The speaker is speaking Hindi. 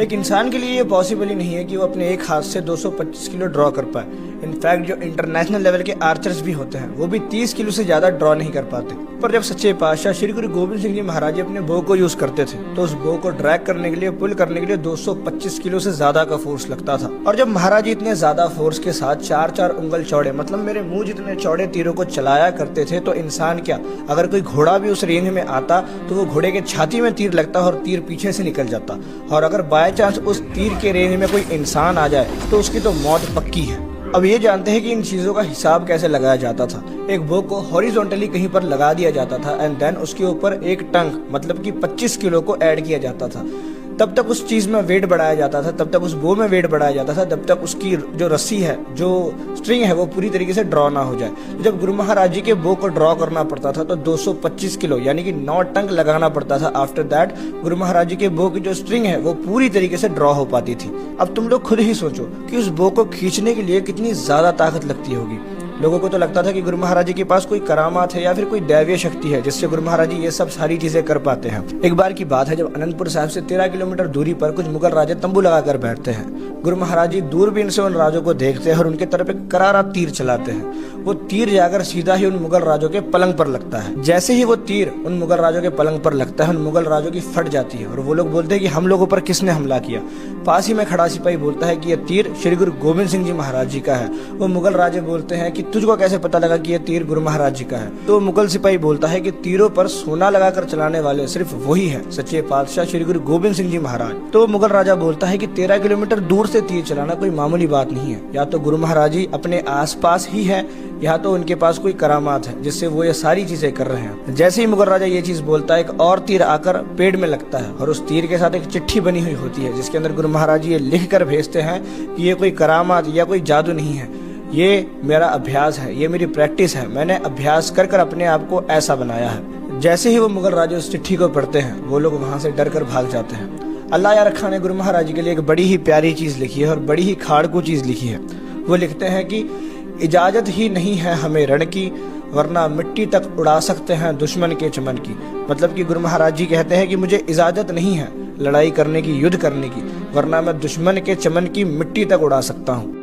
एक इंसान के लिए ये पॉसिबल ही नहीं है कि वो अपने एक हाथ से 225 किलो ड्रॉ कर पाए। इनफैक्ट जो इंटरनेशनल लेवल के आर्चर्स भी होते हैं वो भी 30 किलो से ज्यादा ड्रॉ नहीं कर पाते। पर जब सच्चे पातशाह श्री गुरु गोबिंद सिंह जी महाराज अपने बो को यूज करते थे तो उस बो को ड्रैग करने के लिए, पुल करने के लिए 225 किलो से ज्यादा का फोर्स लगता था। और जब महाराज इतने ज्यादा फोर्स के साथ 4-4 उंगल चौड़े, मतलब मेरे मुंह जितने चौड़े तीरों को चलाया करते थे, तो इंसान क्या, अगर कोई घोड़ा भी उस रेंज में आता तो वो घोड़े के छाती में तीर लगता और तीर पीछे से निकल जाता। और अगर बाय चांस उस तीर के रेंज में कोई इंसान आ जाए तो उसकी तो मौत पक्की है। अब ये जानते हैं कि इन चीजों का हिसाब कैसे लगाया जाता था। एक बो को हॉरिजॉन्टली कहीं पर लगा दिया जाता था एंड देन उसके ऊपर एक टंग, मतलब कि 25 किलो को ऐड किया जाता था। तब तक उस चीज में वेट बढ़ाया जाता था, तब तक उस बो में वेट बढ़ाया जाता था, तब तक उसकी जो रस्सी है, जो स्ट्रिंग है, वो पूरी तरीके से ड्रॉ ना हो जाए। जब गुरु महाराज जी के बो को ड्रॉ करना पड़ता था तो 225 किलो यानी कि 9 टंग लगाना पड़ता था। आफ्टर दैट गुरु महाराज जी के बो की जो स्ट्रिंग है वो पूरी तरीके से ड्रॉ हो पाती थी। अब तुम लोग खुद ही सोचो कि उस बो को खींचने के लिए कितनी ज्यादा ताकत लगती होगी। लोगों को तो लगता था कि गुरु महाराज जी के पास कोई करामात है या फिर कोई दैवीय शक्ति है जिससे गुरु महाराज जी ये सब सारी चीजें कर पाते हैं। एक बार की बात है जब अनंतपुर साहिब से 13 किलोमीटर दूरी पर कुछ मुगल राजे तंबू लगाकर बैठते हैं। गुरु महाराज जी दूरबीन से उन राजों को देखते हैं और उनके तरफ एक करारा तीर चलाते हैं। वो तीर जाकर सीधा ही उन मुगल राजों के पलंग पर लगता है। जैसे ही वो तीर उन मुगल राजों के पलंग पर लगता है, उन मुगल राजों की फट जाती है और वो लोग बोलते हैं कि हम लोगों पर किसने हमला किया। पास ही में खड़ा सिपाही बोलता है कि यह तीर श्री गुरु गोबिंद सिंह जी महाराज जी का है। वो मुगल राजे बोलते हैं कि तुझको कैसे पता लगा कि यह तीर गुरु महाराज जी का है। तो मुगल सिपाही बोलता है कि तीरों पर सोना लगाकर चलाने वाले सिर्फ वही है, सच्चे पातशाह श्री गुरु गोबिंद सिंह जी महाराज। तो मुगल राजा बोलता है कि 13 किलोमीटर दूर से तीर चलाना कोई मामूली बात नहीं है। या तो गुरु महाराज जी अपने आसपास ही है या तो उनके पास कोई करामात है जिससे वो ये सारी चीजें कर रहे हैं। जैसे ही मुगल राजा ये चीज बोलता है, एक और तीर आकर पेड़ में लगता है और उस तीर के साथ एक चिट्ठी बनी हुई होती है जिसके अंदर गुरु महाराज जी ये लिख कर भेजते हैं कि ये कोई करामात या कोई जादू नहीं है, ये मेरा अभ्यास है, ये मेरी प्रैक्टिस है, मैंने अभ्यास कर कर अपने आप को ऐसा बनाया है। जैसे ही वो मुगल राजे उस चिट्ठी को पढ़ते हैं वो लोग वहां से डर कर भाग जाते हैं। अल्लाह या रखा ने गुरु महाराज जी के लिए एक बड़ी ही प्यारी चीज लिखी है और बड़ी ही खाड़कू चीज लिखी है। वो लिखते हैं कि इजाजत ही नहीं है हमें रण की, वरना मिट्टी तक उड़ा सकते हैं दुश्मन के चमन की। मतलब कि गुरु महाराज जी कहते हैं कि मुझे इजाजत नहीं है लड़ाई करने की, युद्ध करने की, वरना मैं दुश्मन के चमन की मिट्टी तक उड़ा सकता हूँ।